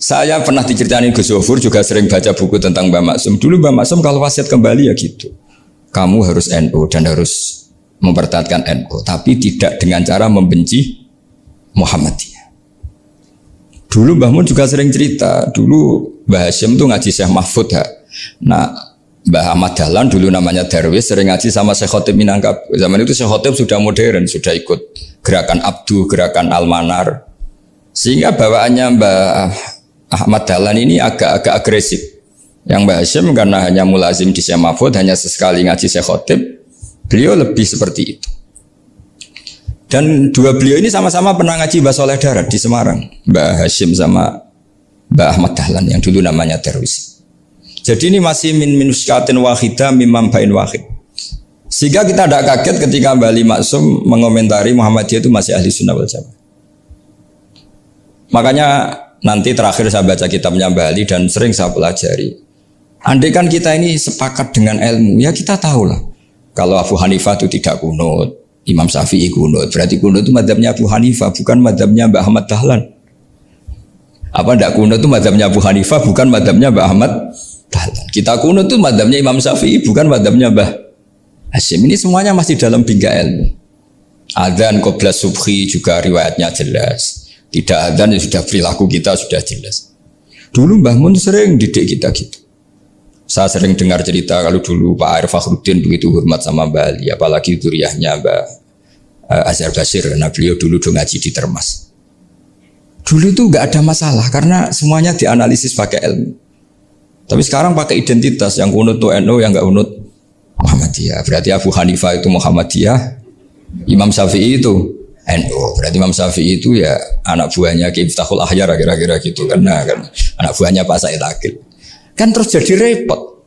Saya pernah diceritain Gus Zofur juga sering baca buku tentang Mbah Maksum. Dulu Mbah Maksum kalau wasiat kembali ya gitu. Kamu harus NU dan harus mempertahankan NU, tapi tidak dengan cara membenci Muhammadiyah. Dulu Mbah Mun juga sering cerita, dulu Mbah Hashim tuh ngaji Syekh Mahfud ya. Nah, Mbah Ahmad Dahlan dulu namanya Darwis sering ngaji sama Syekh Khotib Minangkabau. Zaman itu Syekh Khotib sudah modern, sudah ikut gerakan Abdu, gerakan Al-Manar. Sehingga bawaannya Mbah Ahmad Dahlan ini agak agresif. Yang Mbah Hashim karena hanya mulazim di Syekh Mahfud, hanya sesekali ngaji Syekh Khotib, beliau lebih seperti itu. Dan dua beliau ini sama-sama pernah ngaji Mbah Soleh Darat di Semarang, Mbah Hashim sama Mbah Ahmad Dahlan yang dulu namanya Darwis. Jadi ini masih min minuskatin wahidah mimam bain wahid. Sehingga kita tidak kaget ketika Mbah Ali Maksum mengomentari Muhammadiyah itu masih ahli sunnah wal jamaah. Makanya nanti terakhir saya baca kitabnya Mbah Ali dan sering saya pelajari. Andai kan kita ini sepakat dengan ilmu, ya kita tahulah. Kalau Abu Hanifah itu tidak kunut, Imam Syafi'i kunut, berarti kunut itu mazhabnya Abu Hanifah, bukan mazhabnya Mbah Ahmad Dahlan. Apa tidak kunut itu mazhabnya Abu Hanifah, bukan mazhabnya Mbah Ahmad Dahlan. Kita kunut itu mazhabnya Imam Syafi'i, bukan mazhabnya Mbah Hashim. Ini semuanya masih dalam bingkai ilmu. Adzan qabla subhi juga riwayatnya jelas. Tidak adzan ya sudah perilaku kita sudah jelas. Dulu Mbah Mun sering didik kita gitu. Saya sering dengar cerita kalau dulu Pak Arif Fakhruddin begitu hormat sama Mbah Ali, apalagi duriahnya Mbah Azhar Basir, karena beliau dulu ngaji di Termas. Dulu itu nggak ada masalah karena semuanya dianalisis pakai ilmu. Tapi sekarang pakai identitas, yang kunut itu NU, yang nggak kunut Muhammadiyah. Berarti Abu Hanifah itu Muhammadiyah, Imam Syafi'i itu NU. Berarti Imam Syafi'i itu ya anak buahnya Ki Miftahul Ahyar kira-kira gitu, karena kan anak buahnya Pak Said Akil. Kan terus jadi repot.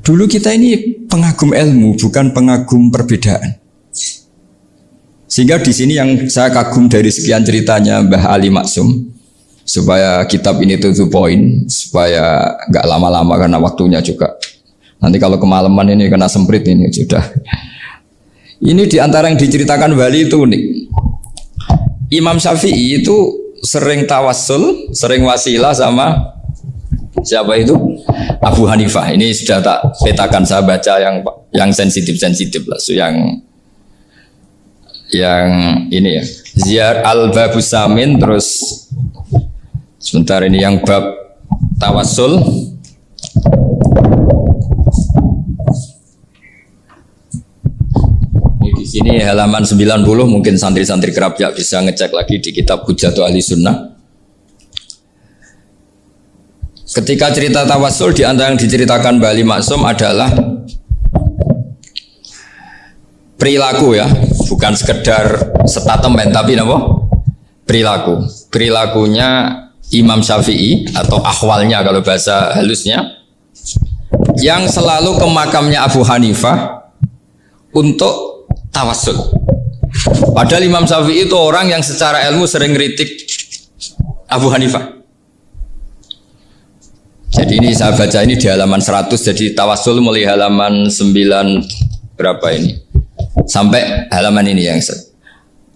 Dulu kita ini pengagum ilmu, bukan pengagum perbedaan. Sehingga di sini yang saya kagum dari sekian ceritanya Mbah Ali Maksum, supaya kitab ini to the point, supaya nggak lama-lama karena waktunya juga. Nanti kalau kemalaman ini kena semprit ini sudah. Ini diantara yang diceritakan Bali itu unik. Imam Syafi'i itu sering tawassul, sering wasilah sama siapa itu? Abu Hanifah. Ini sudah tak petakan, saya baca yang sensitif lah. So yang ini ya. Ziyar al-Babus Samin, terus sebentar ini yang bab tawassul. Ini di sini halaman 90, mungkin santri-santri kerap ya bisa ngecek lagi di kitab Hujjatul Ahli Sunnah. Ketika cerita tawassul, di antara yang diceritakan Mbah Ali Maksum adalah perilaku ya, bukan sekedar statement tapi apa? Perilaku. Perilakunya Imam Syafi'i atau ahwalnya kalau bahasa halusnya, yang selalu ke makamnya Abu Hanifah untuk tawassul. Padahal Imam Syafi'i itu orang yang secara ilmu sering kritik Abu Hanifah. Jadi ini saya baca ini di halaman 100, jadi tawassul mulai halaman 9 berapa ini sampai halaman ini yang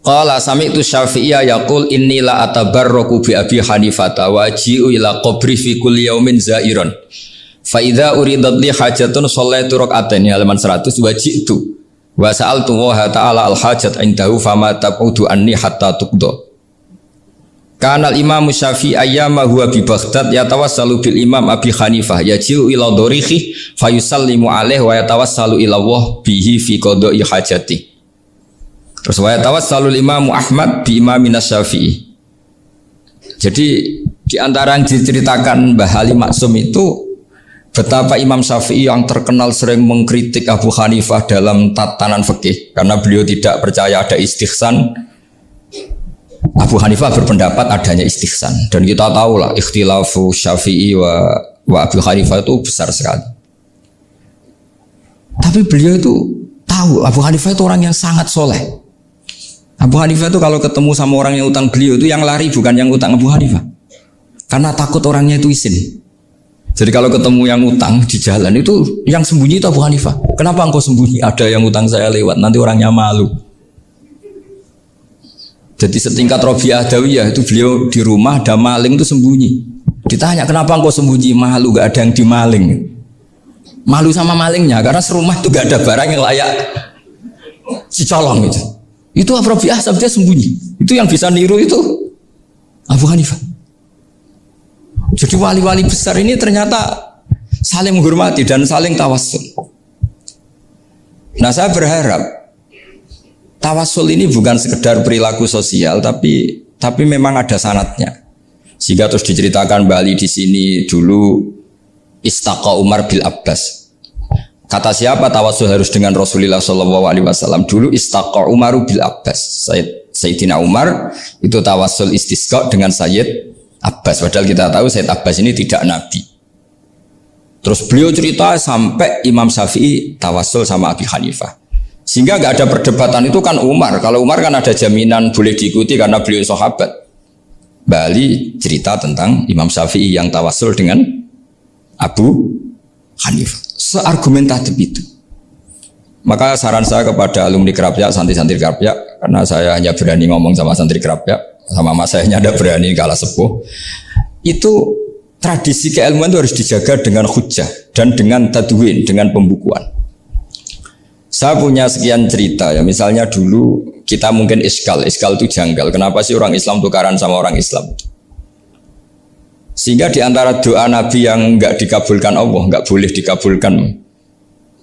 qala sami'tu Syafi'iyya yaqul inni la atabarraku bi Abi Hanifah wa aji'u ila qabri fi kulli yaumin zairan fa idza uridat li hajatun shallaitu rak'atain, halaman 100, waji'tu wa sa'altu wa ta'ala al hajat indahu fama taqudu anni hatta tuqda. Kanal Imam Syafi'i ayyama huwa bi Baghdad yatawassalu bil Imam Abi Hanifah yaji'u ila dorihi fayusallimu alaihi wa yatawassalu ila Allah bihi fi qada'i hajati. Terus wa yatawassalu Imam Ahmad bi Imamina Syafi'i. Jadi di antara yang diceritakan Mbah Ali Maksum itu betapa Imam Syafi'i yang terkenal sering mengkritik Abu Hanifah dalam tatanan fikih karena beliau tidak percaya ada istihsan. Abu Hanifah berpendapat adanya istihsan, dan kita tahu lah ikhtilafu Syafi'i wa Abu Hanifah itu besar sekali. Tapi beliau itu tahu Abu Hanifah itu orang yang sangat soleh. Abu Hanifah itu kalau ketemu sama orang yang utang beliau itu yang lari bukan yang utang Abu Hanifah, karena takut orangnya itu izin. Jadi kalau ketemu yang utang di jalan itu yang sembunyi itu Abu Hanifah. Kenapa engkau sembunyi? Ada yang utang saya lewat, nanti orangnya malu. Jadi setingkat Robiah Adawiyah itu beliau di rumah ada maling itu sembunyi. Ditanya kenapa engkau sembunyi? Malu, gak ada yang dimaling. Malu sama malingnya karena serumah itu gak ada barang yang layak dicolong itu. Itu Robiah dia sembunyi. Itu yang bisa niru itu Abu Hanifah. Jadi wali-wali besar ini ternyata saling menghormati dan saling tawassul. Nah saya berharap tawassul ini bukan sekedar perilaku sosial, tapi memang ada sanadnya. Sehingga terus diceritakan Bali di sini dulu istaqa Umar bil Abbas. Kata siapa tawassul harus dengan Rasulullah SAW? Dulu istaqa Umar bil Abbas. Sayyidina Umar itu tawassul istisqa dengan Sayyid Abbas. Padahal kita tahu Sayyid Abbas ini tidak nabi. Terus beliau cerita sampai Imam Syafi'i tawassul sama Abi Hanifah. Sehingga nggak ada perdebatan itu kan Umar. Kalau Umar kan ada jaminan boleh diikuti karena beliau sahabat. Bali cerita tentang Imam Syafi'i yang tawassul dengan Abu Hanifah. Seargumentatif itu. Maka saran saya kepada alumni Kerapia, santri-santri Kerapia, karena saya hanya berani ngomong sama santri Kerapia, sama mas saya ada berani kalah sepuh. Itu tradisi keilmuan itu harus dijaga dengan hujjah dan dengan tadwin, dengan pembukuan. Saya punya sekian cerita ya, misalnya dulu kita mungkin iskal itu janggal. Kenapa sih orang Islam tukaran sama orang Islam? Sehingga di antara doa Nabi yang enggak dikabulkan Allah, enggak boleh dikabulkan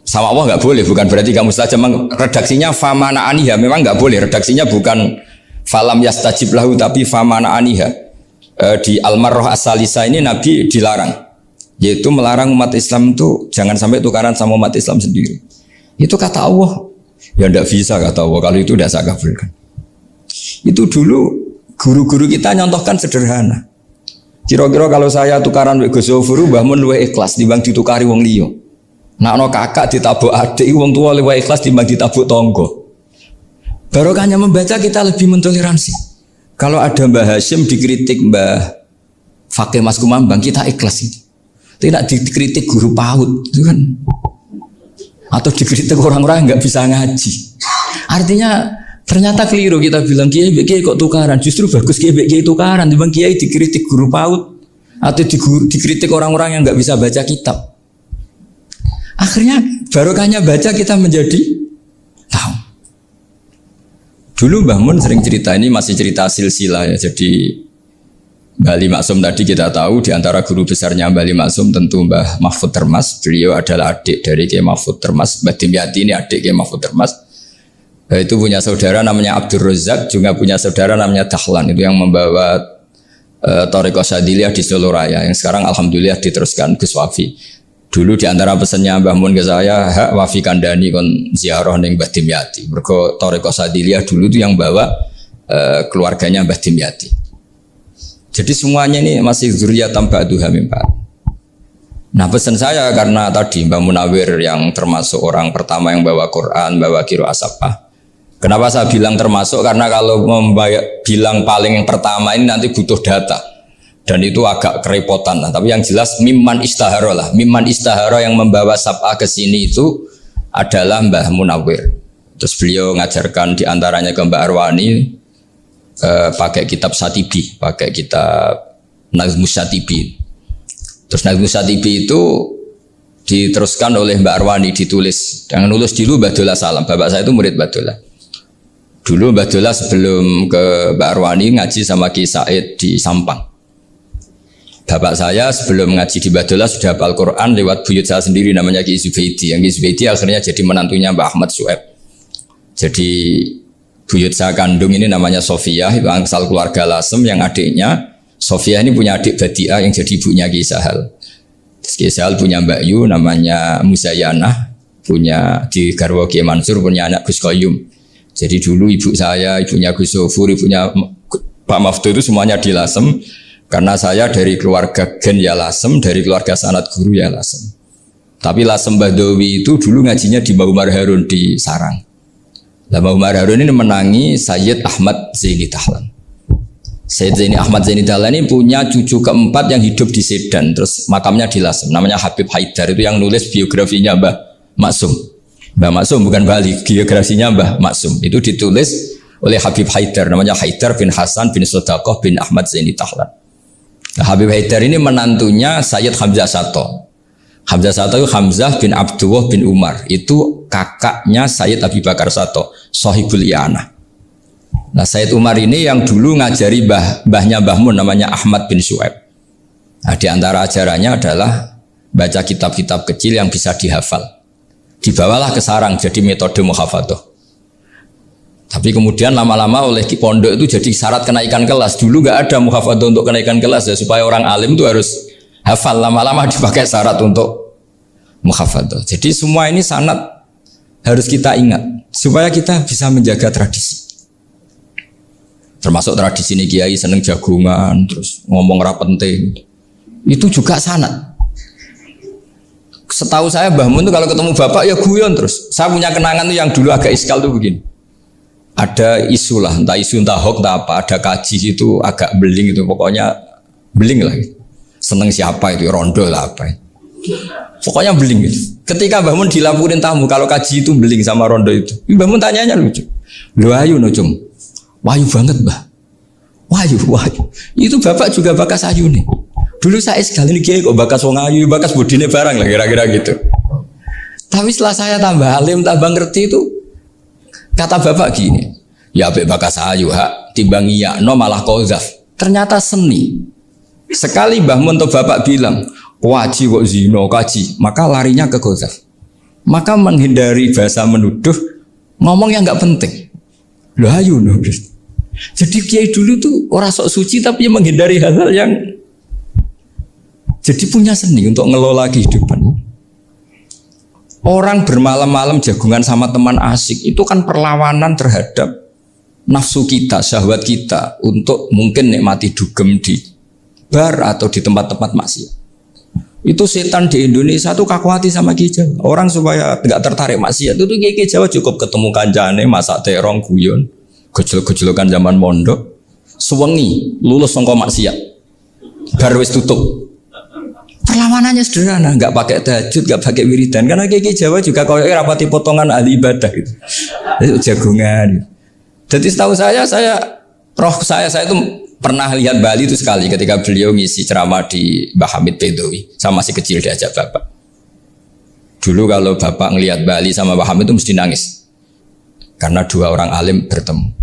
sama Allah, enggak boleh, bukan berarti kamu saja. Redaksinya famana aniha, memang enggak boleh. Redaksinya bukan falam yastajib lahu, tapi famana aniha. Di Al-Marrah As-Salisa ini Nabi dilarang, yaitu melarang umat Islam itu jangan sampai tukaran sama umat Islam sendiri. Itu kata Allah, ya tidak bisa kata Allah, kalau itu tidak saya kabulkan. Itu dulu guru-guru kita nyontohkan sederhana. Kira-kira kalau saya tukaran wek Gus Zofuru, Mbah Mun luwih ikhlas dibanding ditukari wong liya. Nak ana kakak ditabuk adik, wong tua luwih ikhlas dibanding ditabuk tangga. Barokahnya membaca kita lebih mentoleransi. Kalau ada Mbah Hashim dikritik Mbah Fakih Mas Kumambang, kita ikhlas ini. Tidak dikritik guru PAUD, itu kan. Atau dikritik orang-orang yang nggak bisa ngaji. Artinya ternyata keliru kita bilang kiai kok tukaran. Justru bagus kiai tukaran. Dibanding kiai dikritik guru PAUD atau dikritik orang-orang yang nggak bisa baca kitab. Akhirnya barokahnya baca kita menjadi tahu. Dulu Mbah Mun sering cerita, ini masih cerita silsilah ya. Jadi Bali Maksum tadi kita tahu di antara guru besarnya Bali Maksum tentu Mbah Mahfud Termas. Beliau adalah adik dari Kiai Mahfud Termas. Mbah Dimyati ini adik Kiai Mahfud Termas. Itu punya saudara namanya Abdur Razak, juga punya saudara namanya Dahlan. Itu yang membawa Thariqah Syadziliyah di Solo Raya, yang sekarang alhamdulillah diteruskan Gus Wafi. Dulu di antara pesannya Mbah Mun ke saya, hak Wafi kandani kon ziarah ning Mbah Dimyati. Mergo Thariqah Syadziliyah dulu itu yang bawa keluarganya Mbah Dimyati. Jadi semuanya ini masih zuriyatan ba'duha min ba'd. Nah pesan saya karena tadi Mbah Munawir yang termasuk orang pertama yang bawa Quran, bawa Qiraah Sabah. Kenapa saya bilang termasuk? Karena kalau bilang paling yang pertama ini nanti butuh data. Dan itu agak kerepotan lah. Tapi yang jelas mimman istahara lah. Mimman istahara yang membawa Sabah ke sini itu adalah Mbah Munawir. Terus beliau ngajarkan diantaranya ke Mbak Arwani, pakai kitab Satibi, pakai kitab Nazmus Satibi. Terus Nazmus Satibi itu diteruskan oleh Mbak Arwani, ditulis. Yang nulis dulu Mbak Dola Salam. Bapak saya itu murid Mbak Dola. Dulu Mbak Dola sebelum ke Mbak Arwani ngaji sama Ki Said di Sampang. Bapak saya sebelum ngaji di Mbak Dola sudah hafal Quran lewat buyut saya sendiri namanya Ki Zubaidi. Yang Ki Zubaidi akhirnya jadi menantunya Mbak Ahmad Su'eb. Jadi buyut saya kandung ini namanya Sofia, itu asal keluarga Lasem, yang adiknya Sofia ini punya adik Badiah yang jadi ibunya Ki Sahal. Ki Sahal punya Mbak Yu namanya Musayanah, punya di garwa Ki Mansur punya anak Gus Qayyum. Jadi dulu ibu saya, ibunya Gus Sofur, ibunya Pak Maftu itu semuanya di Lasem. Karena saya dari keluarga Gen ya Lasem, dari keluarga sanad guru ya Lasem. Tapi Lasem Badawi itu dulu ngajinya di Mbah Umar Harun di Sarang. Mbah Umar Harun ini menangi Sayyid Ahmad Zaini Dahlan. Sayyid Zaini Ahmad Zaini Dahlan ini punya cucu keempat yang hidup di Sedan, terus makamnya di Lasem, namanya Habib Haidar, itu yang nulis biografinya Mbah Maksum. Mbah Maksum bukan Bali, biografinya Mbah Maksum itu ditulis oleh Habib Haidar, namanya Haidar bin Hasan bin Sodaqah bin Ahmad Zaini Tahlan. Nah, Habib Haidar ini menantunya Sayyid Hamzah Sato. Hamzah Sato itu Hamzah bin Abdullah bin Umar, itu kakaknya Sayyid Abi Bakar Sato, Sohibul I'anah. Nah, Sayyid Umar ini yang dulu ngajari mbahnya Mbah Mun namanya Ahmad bin Syuaib. Nah, di antara ajarannya adalah baca kitab-kitab kecil yang bisa dihafal. Dibawalah ke sarang jadi metode muhafadzah. Tapi kemudian lama-lama oleh pondok itu jadi syarat kenaikan kelas. Dulu nggak ada muhafadzah untuk kenaikan kelas ya, supaya orang alim itu harus hafal. Lama-lama dipakai syarat untuk muhafadzah. Jadi semua ini sanad harus kita ingat supaya kita bisa menjaga tradisi. Termasuk tradisi ini kiai seneng jagungan, terus ngomong ra penting. Itu juga sanad. Setahu saya Mbah Mun itu kalau ketemu bapak ya guyon terus. Saya punya kenangan tuh yang dulu agak iskal tuh begini. Ada isu lah, entah isu entah hoax entah apa, ada kaji itu agak beling itu, pokoknya beling lah. Seneng siapa itu, rondo lah apa. Pokoknya beling gitu. Ketika Mbah Mun dilaporin tamu kalau kaji itu beling sama rondo itu, Mbah Mun tanyanya lucu. Lu ayu no cum, wahyu banget Mbah. Wahyu. Itu bapak juga bakas ayu nih. Dulu saya sekali ini kiai kok bakas wong ayu, bakas budine barang lah kira-kira gitu. Tapi setelah saya tambah alim, tambah ngerti itu, kata bapak gini, ya abek bakas ayu hak timbang iya no malah kozaf. Ternyata seni. Sekali Mbah Mun atau bapak bilang waji kok zino kaji, maka larinya ke kozaf. Maka menghindari bahasa menuduh, ngomong yang nggak penting. Loh ayu no. Jadi kiai dulu tuh orang sok suci tapi menghindari hal-hal yang jadi punya seni untuk ngelola kehidupan. Orang bermalam-malam jagungan sama teman asik itu kan perlawanan terhadap nafsu kita, syahwat kita untuk mungkin nikmati dugem di bar atau di tempat-tempat maksiat. Itu setan di Indonesia tuh kakuati sama Ki Jawa. Orang supaya tidak tertarik maksiat itu Ki Jawa cukup ketemu kancane masak terong guyon, gejol-gejolokan zaman mondok, suwengi lulus sangka maksiat. Bar wis tutup. Perlawanannya sederhana, nggak pakai tahajud, nggak pakai wiridan, karena Ki Jawa juga kalau rapati potongan ahli ibadah gitu, itu jagungan. Jadi setahu saya itu pernah lihat Bali itu sekali ketika beliau ngisi ceramah di Mbah Hamid Bedowi, saya masih kecil diajak bapak. Dulu kalau bapak ngelihat Bali sama Mbah Hamid itu mesti nangis, karena dua orang alim bertemu.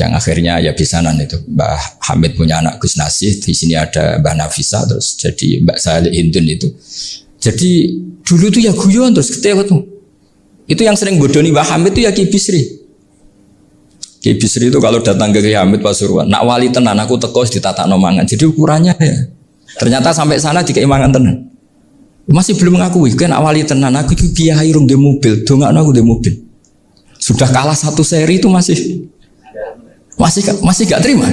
Yang akhirnya ya bisanan itu Mbah Hamid punya anak Gus Nasih, di sini ada Mbah Nafisa, terus jadi Mbak Salih Hindun itu. Jadi dulu tuh ya guyon terus ketawa tuh. Itu yang sering bodoni Mbah Hamid itu ya Ki Bisri. Ki Bisri itu kalau datang ke Ki Hamid Pasuruan, nak wali tenan aku teko ditata nomangan. Jadi ukurannya ya. Ternyata sampai sana di keimangan tenan. Masih belum mengakui kan nak wali tenan aku itu kiai rung di mobil, dongakno aku di mobil. Sudah kalah satu seri itu masih gak terima.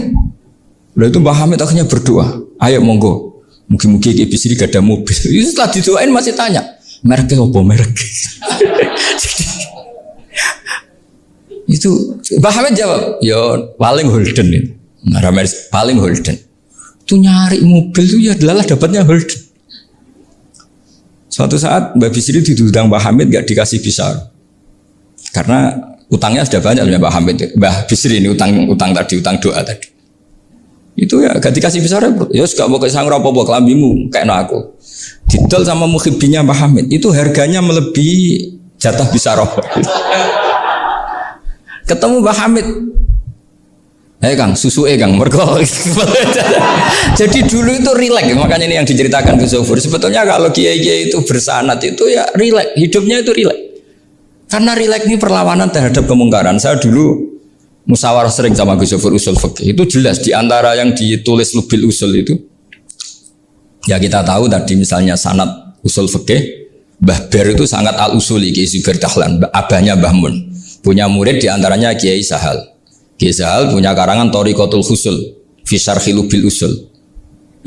Lalu itu Mbah Hamid akhirnya berdoa, ayo monggo, mungkin Ki Bisri gak ada mobil. Itu setelah didoain masih tanya, mereknya apa merek? Itu Mbah Hamid jawab, ya paling Holden itu. Paling Holden. Itu nyari mobil itu ya adalah dapatnya Holden. Suatu saat Mbah Bisri diundang Mbah Hamid gak dikasih bisar. Karena utangnya sudah banyak Mbah Hamid, Mbah Bisri ini utang doa tadi. Itu ya gak dikasih besar ya gak mau kesang apa-apa kelambimu kayak aku. Didol sama muhibbinya Mbah Hamid itu harganya melebihi jatah bisarah. Ketemu Mbah Hamid, Kang, susu Kang, mergo. Jadi dulu itu rileks, makanya ini yang diceritakan Gus Zofur. Sebetulnya kalau kiai-kiai itu bersanad itu ya rileks, hidupnya itu rileks. Karena rileks ini perlawanan terhadap kemungkaran. Saya dulu musyawarah sering sama Gus Zofur usul fikih. Itu jelas di antara yang ditulis Lubil Usul itu. Ya kita tahu tadi misalnya sanad usul fikih, Mbah Ber itu sangat al-usuli Kiai Zubair Dahlan, abahnya Mbah Mun. Punya murid di antaranya Kiai Sahal. Kiai Sahal punya karangan Thariqatul Husul fi Syarhi Lubil Usul.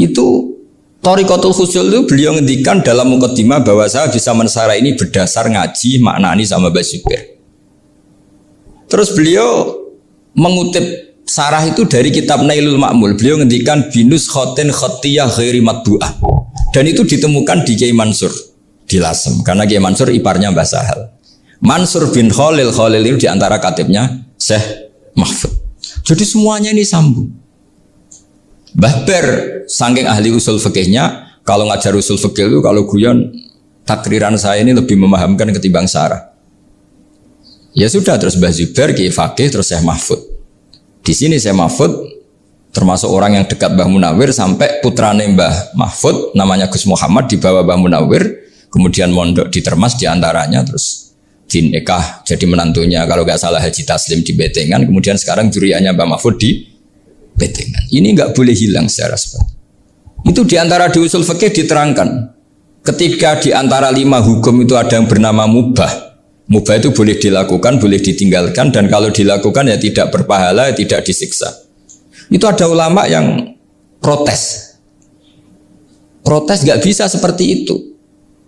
Itu Thariqatul Husul itu beliau ngendikan dalam mukaddimah bahwa saya bisa mensarah ini berdasar ngaji maknani sama Mbah Zubair. Terus beliau mengutip sarah itu dari kitab Nailul Ma'mul. Beliau ngendikan binus khotin khotiyah ghairi matbu'ah. Dan itu ditemukan di Kiai Mansur di Lasem. Karena Kiai Mansur iparnya Mbah Sahal. Mansur bin Khalil itu diantara katibnya Syekh mahfud. Jadi semuanya ini sambung. Mbah Ber saking ahli usul fikihnya, kalau ngajar usul fikih itu kalau guyon takriran saya ini lebih memahamkan ketimbang Sarah. Ya sudah, terus Mbah Zubair Kiai Fakih, terus Syekh Mahfud. Di sini Syekh Mahfud termasuk orang yang dekat Mbah Munawir, sampai putrane Mbah Mahfud namanya Gus Muhammad dibawa Mbah Munawir, kemudian mondok di Termas diantaranya, terus dinikah jadi menantunya kalau nggak salah Haji Taslim di Betengan, kemudian sekarang juriannya Mbah Mahfud di Betengan. Ini nggak boleh hilang secara sebab. Itu diantara di usul fikih diterangkan. Ketika diantara 5 hukum itu ada yang bernama mubah. Mubah itu boleh dilakukan, boleh ditinggalkan, dan kalau dilakukan ya tidak berpahala, tidak disiksa. Itu ada ulama yang protes. Protes gak bisa seperti itu.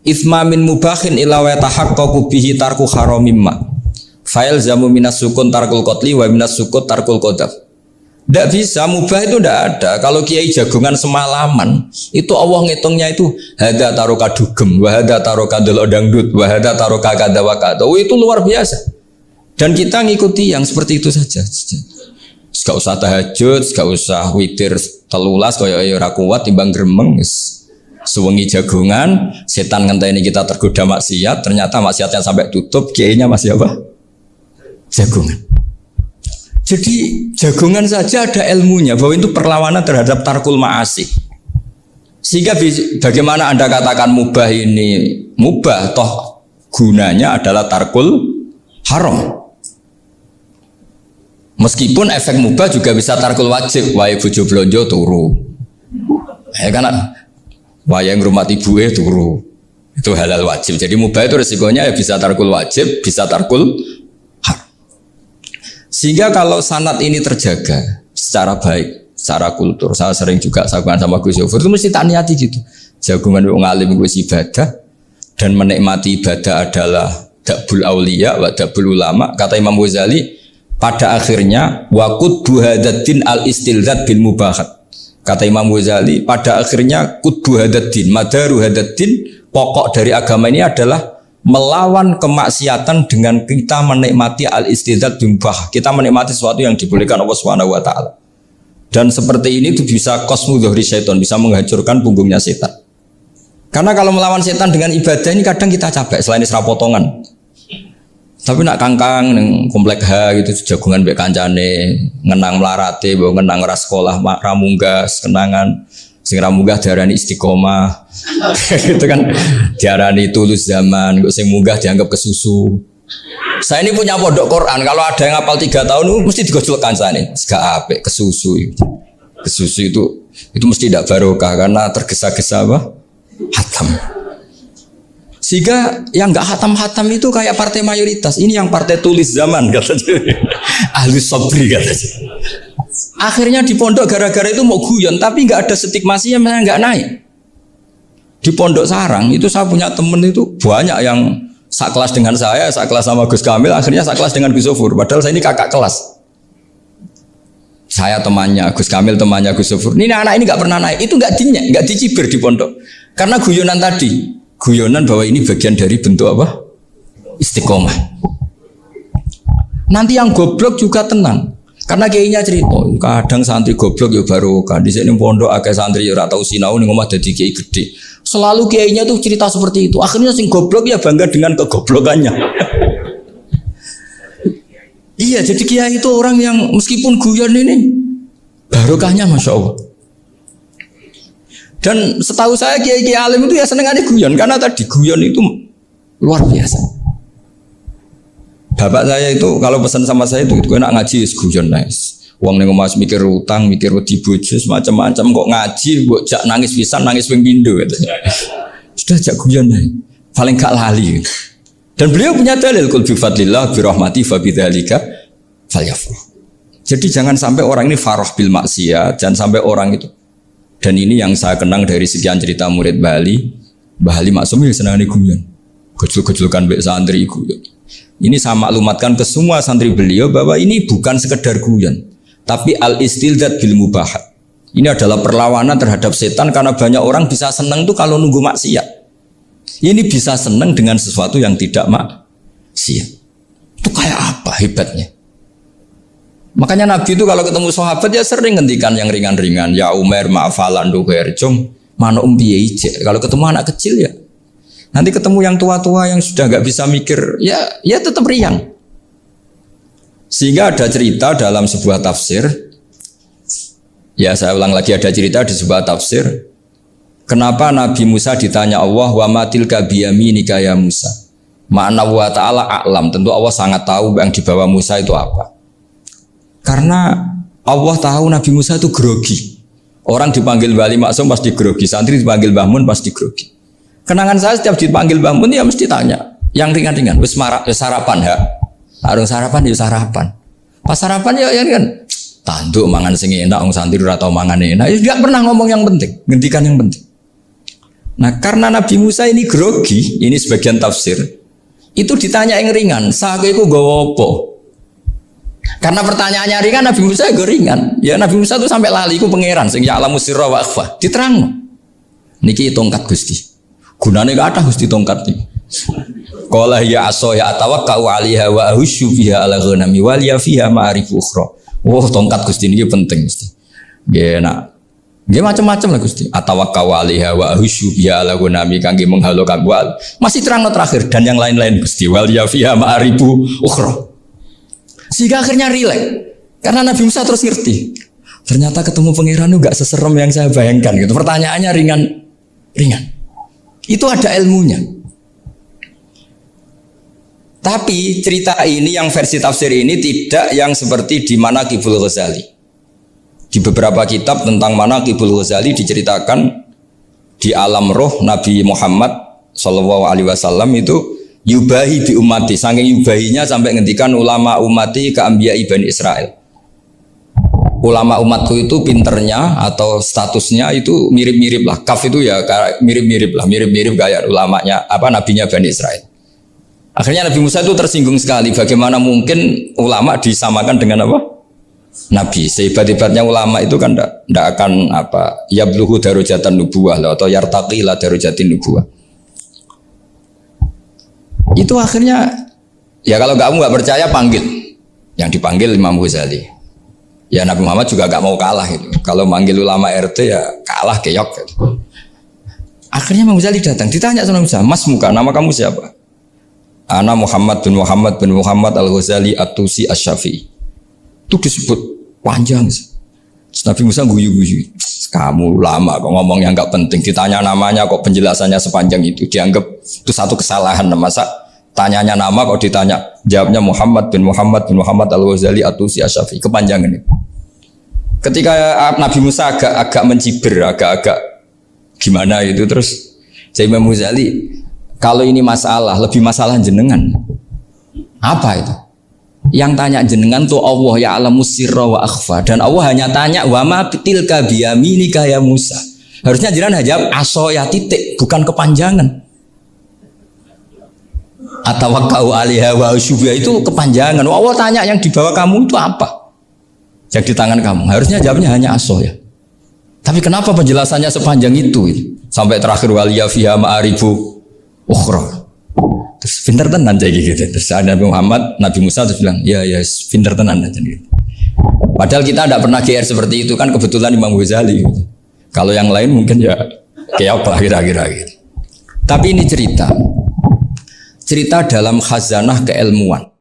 Ithma min mubahin ila wa tahaqqaqu bihi tarku haramimma. Fa'il zamu minas sukun tarkul qatli wa minas sukut tarkul qadaf. Tidak bisa, mubah itu tidak ada. Kalau kiai jagongan semalaman, itu Allah ngitungnya itu hada taroka dugem, wahada taroka delok dangdut, wahada taroka kada wakada. Oh, itu luar biasa. Dan kita ngikuti yang seperti itu saja. Gak usah tahajud, gak usah witir telulas, kaya ora kuat timbang gremeng. Sewengi jagongan, setan ngenteni kita tergoda maksiat, ternyata maksiatnya sampai tutup, kiainya masih apa? Jagongan. Jadi jagongan saja ada ilmunya bahwa itu perlawanan terhadap tarkul ma'asi. Sehingga bagaimana Anda katakan mubah ini mubah, toh gunanya adalah tarkul haram. Meskipun efek mubah juga bisa tarkul wajib, wae bojo blonjo turu. Kan wae ngrumat ibuke turu. Itu halal wajib. Jadi mubah itu resikonya ya bisa tarkul wajib, bisa tarkul. Sehingga kalau sanad ini terjaga secara baik, secara kultur, saya sering juga sakuan sama Gus Yofur itu mesti tak niati gitu. Jagungan wong alim gue ibadah dan menikmati ibadah adalah dabul aulia wa dabul ulama. Kata Imam Ghazali pada akhirnya waqud buhadatin al istilzat bil mubahat. Kata Imam Ghazali pada akhirnya qudbu hadatin, madaru hadatin, pokok dari agama ini adalah melawan kemaksiatan dengan kita menikmati al-istidzat bimbah. Kita menikmati sesuatu yang dibolehkan Allah Subhanahu wa taala. Dan seperti ini itu bisa qasmu dhuhri syaitan, bisa menghancurkan punggungnya setan. Karena kalau melawan setan dengan ibadah ini kadang kita capek selain isra potongan. Tapi nak kangkang ning komplek H gitu jagongan mbek kancane, ngenang melarate, mbok ngenang ora sekolah, ra munggas, kenangan sing ra munggah diarani istiqomah. Itu kan diarani tulus zaman, kok sing munggah dianggap kesusu. Saya ini punya pondok Quran, kalau ada yang hafal 3 tahun mesti digojlok kancane. Gak apik kesusu itu. Kesusu itu mesti tidak barokah karena tergesa-gesa apa? Hatam. Sehingga yang enggak hatam-hatam itu kayak partai mayoritas. Ini yang partai tulis zaman katanya. Ahli sabri katanya. Akhirnya di pondok gara-gara itu mau guyon, tapi nggak ada stigmasinya, nggak naik. Di pondok sarang itu saya punya temen itu banyak yang sekelas dengan saya, sekelas sama Gus Kamil, akhirnya sekelas dengan Gus Sofur. Padahal saya ini kakak kelas. Saya temannya Gus Kamil, temannya Gus Sofur. Ini anak ini nggak pernah naik, itu nggak dinyak, nggak dicibir di pondok. Karena guyonan tadi, guyonan bahwa ini bagian dari bentuk apa? Istiqomah. Nanti yang goblok juga tenang. Karena kiainya cerita, kadang santri goblok ya baru kan di sini pondok akeh santri ya ora tau sinau ning omah dadi kiai gede. Selalu kiainya tuh cerita seperti itu. Akhirnya sing goblok ya bangga dengan kegoblokannya. Iya, jadi kiai itu orang yang meskipun guyon ini barokahnya Masya Allah. Dan setahu saya kiai-kiai alim itu ya senengannya guyon, karena tadi guyon itu luar biasa. Bapak saya itu kalau pesan sama saya itu enak ngaji guyon nice. Wong ning omah mikir utang, mikir wedi bojo macam-macam, kok ngaji mbok jak nangis pisan, nangis ping pindho katanya. Sudah jak guyon nice. Paling gak lali. Dan beliau punya dalil qul bi fadlillah bi rahmati fa bidzalika falyafrah. Jadi jangan sampai orang ini farah bil maksiat, jangan sampai orang itu. Dan ini yang saya kenang dari sekian cerita murid Bali, Mbah Ali Maksum ya senangane guyon. Gejul-gejulkan mbek santri guyon. Ini saya maklumatkan ke semua santri beliau bahwa ini bukan sekedar guyon, tapi al-istilzat bil mubahat. Ini adalah perlawanan terhadap setan karena banyak orang bisa senang tuh kalau nunggu maksiat. Ini bisa senang dengan sesuatu yang tidak maksiat. Itu kayak apa hebatnya? Makanya Nabi itu kalau ketemu sahabat ya sering ngendikan yang ringan-ringan. Ya Umar ma'afalan duher cung mana piye ije. Kalau ketemu anak kecil ya. Nanti ketemu yang tua-tua yang sudah nggak bisa mikir ya tetap riang. Sehingga ada cerita dalam sebuah tafsir. Ya saya ulang lagi, ada cerita di sebuah tafsir. Kenapa Nabi Musa ditanya Allah wa matilka biyaminika ya Musa. Ma'ana wa ta'ala a'lam. Tentu Allah sangat tahu yang di bawah Musa itu apa. Karena Allah tahu Nabi Musa itu grogi. Orang dipanggil Wali Maksum pasti grogi. Santri dipanggil Mbah Mun pasti grogi. Kenangan saya setiap dipanggil Mbah Mun ya mesti tanya. Yang ringan-ringan. Wis sarapan ya. Arung sarapan ya sarapan. Pas sarapan ya kan. Tanduk mangan sing enak. Orang santri ora tau mangan enak. Ya tidak pernah ngomong yang penting. Ngendikan yang penting. Nah karena Nabi Musa ini grogi. Ini sebagian tafsir. Itu ditanya yang ringan, sake iku nggawa apa? Karena pertanyaannya ringan, Nabi Musa juga ringan. Ya Nabi Musa itu sampai lali iku pangeran sing ya'lamu sirra wa akhfa. Diterangno. Niki tongkat Gusti. Gunane kathah Gusti tongkat iki. Qala ya aso ya atawakkau 'alaiha wa ahusyu biha 'ala ghanami wa liya fiha ma'arif ukhra. Oh, tongkat Gusti niki penting Gusti. Nggih nak. Nggih macam-macam lah Gusti. Atawakkau 'alaiha wa ahusyu biha 'ala ghanami kangge menghalokan wal. Masih terangno terakhir dan yang lain-lain Gusti. Wal liya fiha ma'arif ukhra. Sehingga akhirnya rileks. Karena Nabi Musa terus ngerti. Ternyata ketemu pangeran itu gak seserem yang saya bayangkan gitu. Pertanyaannya ringan. Itu ada ilmunya. Tapi cerita ini yang versi tafsir ini tidak yang seperti di Manaqibul Ghazali. Di beberapa kitab tentang Manaqibul Ghazali diceritakan di alam roh Nabi Muhammad sallallahu alaihi wasallam itu yubahi bi ummati, saking yubahinya sampai ngendikan ulama ummati ke anbiya Bani Israel. Ulama umatku itu pinternya atau statusnya itu mirip-mirip lah. Kaf itu ya mirip-mirip kayak ulamanya nabinya Bani Israel. Akhirnya Nabi Musa itu tersinggung sekali. Bagaimana mungkin ulama disamakan dengan apa? Nabi. Sehebat-hebatnya ulama itu kan tidak akan yabluhu darajatan nubuwah atau yartaqila darajatin nubuwah. Itu akhirnya ya kalau kamu nggak percaya panggil. Yang dipanggil Imam Ghazali. Ya Nabi Muhammad juga nggak mau kalah itu. Kalau manggil ulama RT ya kalah keok. Gitu. Akhirnya Imam Ghazali datang. Ditanya sama Musa, Mas Muka, nama kamu siapa? Ana Muhammad bin Muhammad Al-Ghazali At-Tusi Asy-Syafi'i. Itu disebut panjang. Terus Nabi Musa guyu-guyu. Kamu lama kok ngomong yang nggak penting. Ditanya namanya kok penjelasannya sepanjang itu. Dianggap itu satu kesalahan. Masa tanyanya nama kok ditanya. Jawabnya Muhammad bin Muhammad Al-Ghazali At-Tusi Asy-Syafi'i. Kepanjangan itu. Ketika Nabi Musa agak mencibir, agak gimana itu terus saya Imam Ghazali. Kalau ini masalah, lebih masalah jenengan. Apa itu? Yang tanya jenengan tuh Allah ya'lamu sirra wa akhfa. Dan Allah hanya tanya wa ma tilka biyaminika ya Musa. Harusnya jenengan jawab aso ya titik, bukan kepanjangan. Atawakkau 'alaiha wa usybiha itu kepanjangan. Allah tanya yang di bawah kamu itu apa? Yang di tangan kamu. Harusnya jawabnya hanya aso ya. Tapi kenapa penjelasannya sepanjang itu? Sampai terakhir waliya fiha ma'arifu ukhra. Terus pinter tenan kayak gitu. Terus Nabi Muhammad, Nabi Musa terus bilang, ya pinter tenan aja gitu. Padahal kita tidak pernah GR seperti itu kan kebetulan Imam Ghazali. Gitu. Kalau yang lain mungkin ya keok lah kira-kira gitu. Tapi ini cerita dalam khazanah keilmuan.